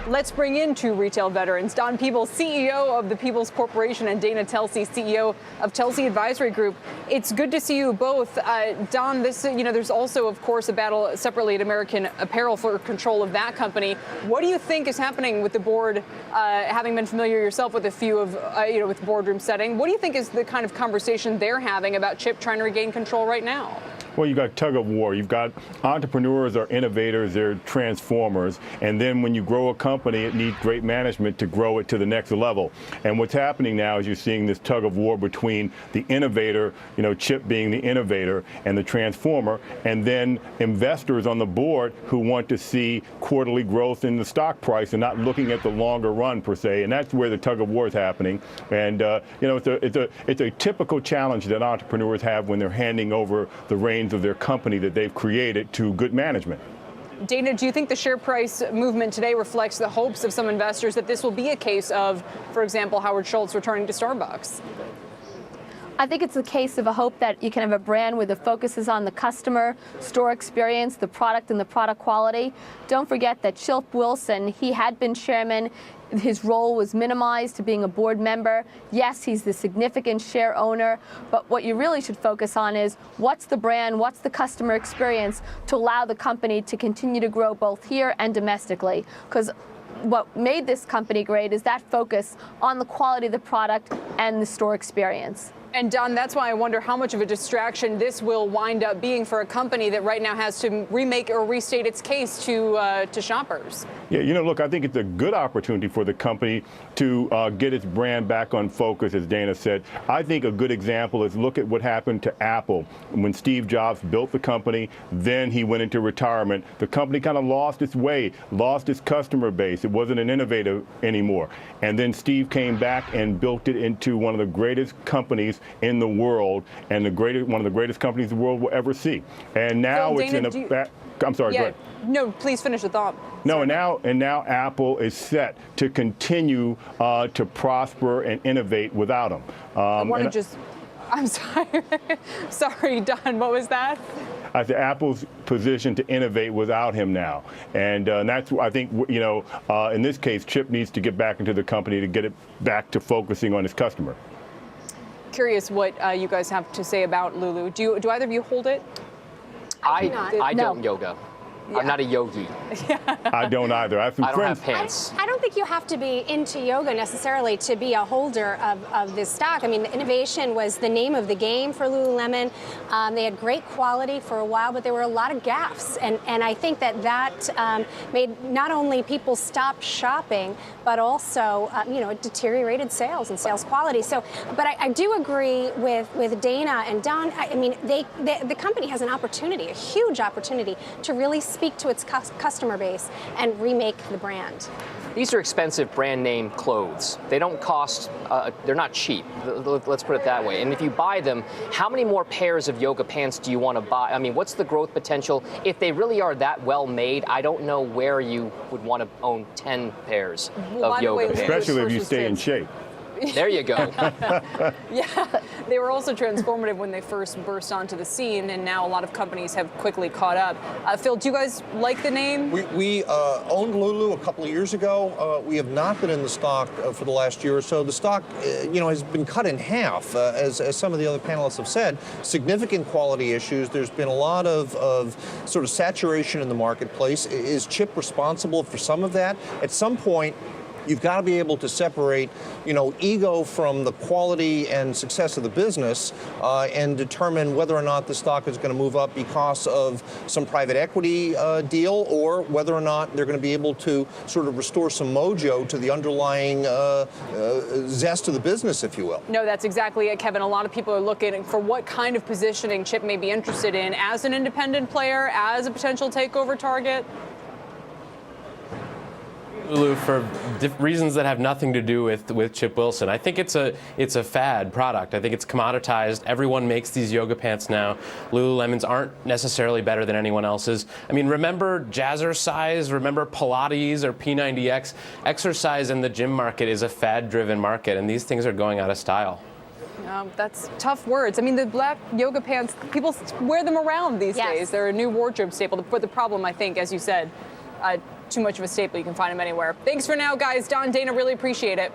Let's bring in two retail veterans, Don Peebles, CEO of the Peebles Corporation, and Dana Telsey, CEO of Telsey Advisory Group. It's good to see you both. Don, there's also, of course, a battle separately at American Apparel for control of that company. What do you think is happening with the board, having been familiar yourself with a few of, with boardroom setting? What do you think is the kind of conversation they're having about Chip trying to regain control right now? Well, you've got tug of war. You've got entrepreneurs or innovators, they're transformers. And then when you grow a company, it needs great management to grow it to the next level. And what's happening now is you're seeing this tug of war between the innovator, Chip being the innovator, and the transformer, and then investors on the board who want to see quarterly growth in the stock price and not looking at the longer run per se. And that's where the tug of war is happening. And it's a typical challenge that entrepreneurs have when they're handing over the reins of their company that they've created to good management. Dana, do you think the share price movement today reflects the hopes of some investors that this will be a case of, for example, Howard Schultz returning to Starbucks? I think it's a case of a hope that you can have a brand where the focus is on the customer, store experience, the product, and the product quality. Don't forget that Chip Wilson, he had been chairman. His role was minimized to being a board member. Yes, he's the significant share owner, but what you really should focus on is what's the brand, what's the customer experience to allow the company to continue to grow both here and domestically. Because what made this company great is that focus on the quality of the product and the store experience. And Don, that's why I wonder how much of a distraction this will wind up being for a company that right now has to remake or restate its case to shoppers. Yeah, look, I think it's a good opportunity for the company to get its brand back on focus, as Dana said. I think a good example is look at what happened to Apple. When Steve Jobs built the company, then he went into retirement. The company kind of lost its way, lost its customer base. It wasn't an innovator anymore. And then Steve came back and built it into one of the greatest companies in the world, and one of the greatest companies the world will ever see. And now it's in a I'm sorry, go ahead. No, please finish the thought. No, and now Apple is set to continue to prosper and innovate without him. I'm sorry. Sorry, Don, what was that? I said Apple's position to innovate without him now. And that's, I think, in this case, Chip needs to get back into the company to get it back to focusing on his customer. Curious what you guys have to say about Lulu. Do either of you hold it? I don't yoga. Yeah. I'm not a yogi. I don't either. I don't have pants. I don't think you have to be into yoga necessarily to be a holder of this stock. I mean, innovation was the name of the game for Lululemon. They had great quality for a while, but there were a lot of gaffes. And I think that made not only people stop shopping, but also, it deteriorated sales and sales quality. So, but I do agree with Dana and Don. I mean, the company has an opportunity, a huge opportunity, to really speak to its customer base and remake the brand. These are expensive brand name clothes. They don't cost, they're not cheap. Let's put it that way. And if you buy them, how many more pairs of yoga pants do you want to buy? I mean, what's the growth potential? If they really are that well made, I don't know where you would want to own 10 pairs of yoga pants. Especially if you stay in shape. There you go. Yeah, they were also transformative when they first burst onto the scene, and now a lot of companies have quickly caught up. Phil, do you guys like the name? We owned Lulu a couple of years ago. We have not been in the stock for the last year or so. The stock, has been cut in half, as some of the other panelists have said. Significant quality issues. There's been a lot of sort of saturation in the marketplace. Is Chip responsible for some of that? At some point, you've got to be able to separate, ego from the quality and success of the business and determine whether or not the stock is going to move up because of some private equity deal, or whether or not they're going to be able to sort of restore some mojo to the underlying zest of the business, if you will. No, that's exactly it, Kevin. A lot of people are looking for what kind of positioning Chip may be interested in as an independent player, as a potential takeover target. Lulu for reasons that have nothing to do with Chip Wilson. I think it's a fad product. I think it's commoditized. Everyone makes these yoga pants now. Lululemons aren't necessarily better than anyone else's. I mean, remember Jazzercise? Remember Pilates or P90X? Exercise in the gym market is a fad-driven market, and these things are going out of style. That's tough words. I mean, the black yoga pants, people wear them around these days. They're a new wardrobe staple. But the problem, I think, as you said, too much of a staple. You can find them anywhere. Thanks for now, guys. Don, Dana, really appreciate it.